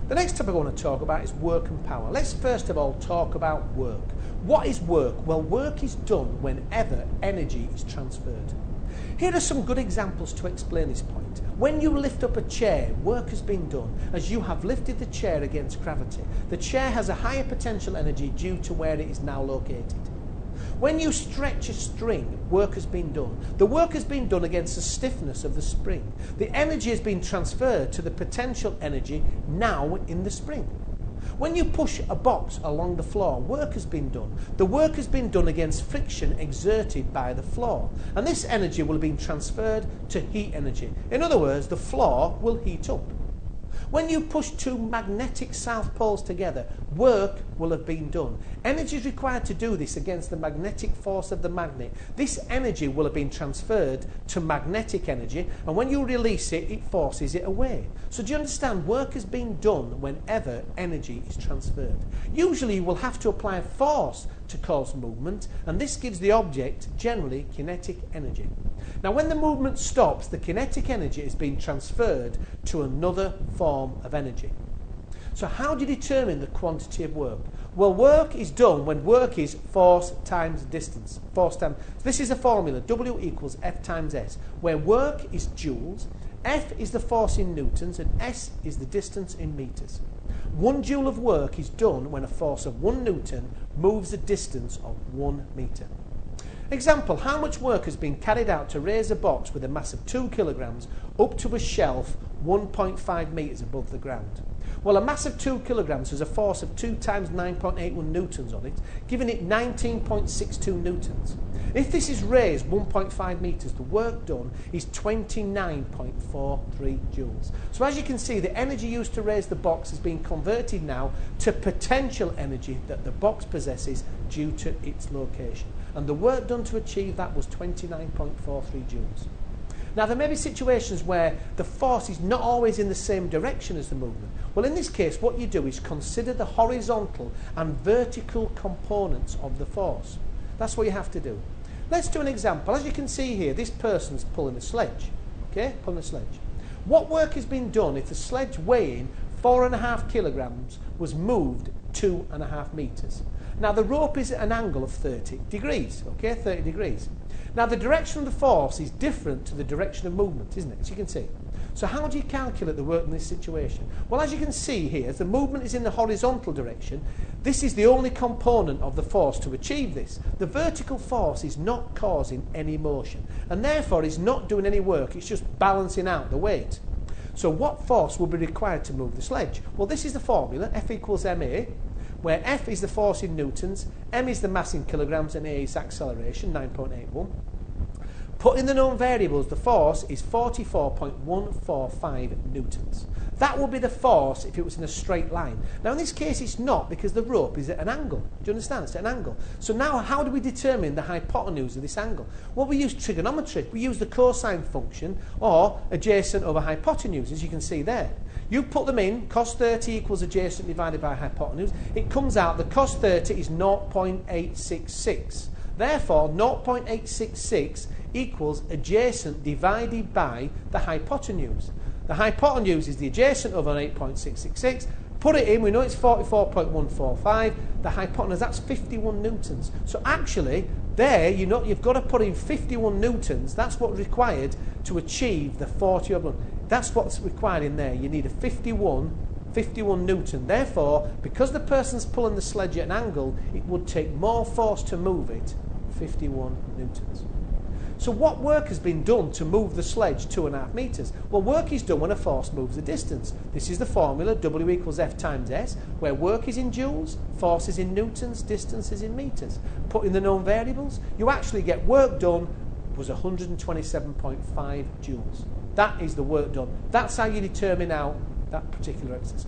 The next topic I want to talk about is work and power. Let's first of all talk about work. What is work? Well, work is done whenever energy is transferred. Here are some good examples to explain this point. When you lift up a chair, work has been done as you have lifted the chair against gravity. The chair has a higher potential energy due to where it is now located. When you stretch a string, work has been done. The work has been done against the stiffness of the spring. The energy has been transferred to the potential energy now in the spring. When you push a box along the floor, work has been done. The work has been done against friction exerted by the floor. And this energy will have been transferred to heat energy. In other words, the floor will heat up. When you push two magnetic south poles together, work will have been done. Energy is required to do this against the magnetic force of the magnet. This energy will have been transferred to magnetic energy, and when you release it, it forces it away. So do you understand? Work has been done whenever energy is transferred. Usually you will have to apply force to cause movement, and this gives the object generally kinetic energy. Now when the movement stops, the kinetic energy is being transferred to another form of energy. So how do you determine the quantity of work? Well, work is done when work is force times distance. This is a formula, W equals F times S, where work is joules, F is the force in newtons, and S is the distance in meters. 1 joule of work is done when a force of 1 newton moves a distance of 1 meter. Example, how much work has been carried out to raise a box with a mass of 2 kilograms up to a shelf 1.5 meters above the ground? Well, a mass of 2 kilograms has a force of 2 times 9.81 newtons on it, giving it 19.62 newtons. If this is raised 1.5 meters, the work done is 29.43 joules. So as you can see, the energy used to raise the box has been converted now to potential energy that the box possesses due to its location. And the work done to achieve that was 29.43 joules. Now, there may be situations where the force is not always in the same direction as the movement. Well, in this case, what you do is consider the horizontal and vertical components of the force. That's what you have to do. Let's do an example. As you can see here, this person's pulling a sledge. Okay, pulling a sledge. What work has been done if the sledge weighing 4.5 kilograms was moved 2.5 meters? Now, the rope is at an angle of 30 degrees, okay, 30 degrees. Now, the direction of the force is different to the direction of movement, isn't it, as you can see? So how do you calculate the work in this situation? Well, as you can see here, as the movement is in the horizontal direction, this is the only component of the force to achieve this. The vertical force is not causing any motion, and therefore is not doing any work, it's just balancing out the weight. So what force will be required to move the sledge? Well, this is the formula, F equals ma, where F is the force in newtons, m is the mass in kilograms, and a is acceleration, 9.81. Put in the known variables, the force is 44.145 newtons. That would be the force if it was in a straight line. Now in this case it's not, because the rope is at an angle. Do you understand? It's at an angle. So now how do we determine the hypotenuse of this angle? Well, we use trigonometry. We use the cosine function, or adjacent over hypotenuse, as you can see there. You put them in, cos 30 equals adjacent divided by hypotenuse. It comes out that cos 30 is 0.866. Therefore, 0.866 equals adjacent divided by the hypotenuse. The hypotenuse is the adjacent over 8.666. Put it in, we know it's 44.145. The hypotenuse, that's 51 newtons. So actually, there, you know, you've got to put in 51 newtons. That's what's required to achieve the 40 over. That's what's required in there. You need a 51 newton. Therefore, because the person's pulling the sledge at an angle, it would take more force to move it, 51 newtons. So what work has been done to move the sledge 2.5 meters? Well, work is done when a force moves a distance. This is the formula, W equals F times S, where work is in joules, force is in newtons, distance is in meters. Put in the known variables, you actually get work done was 127.5 joules. That is the work done. That's how you determine out that particular exercise.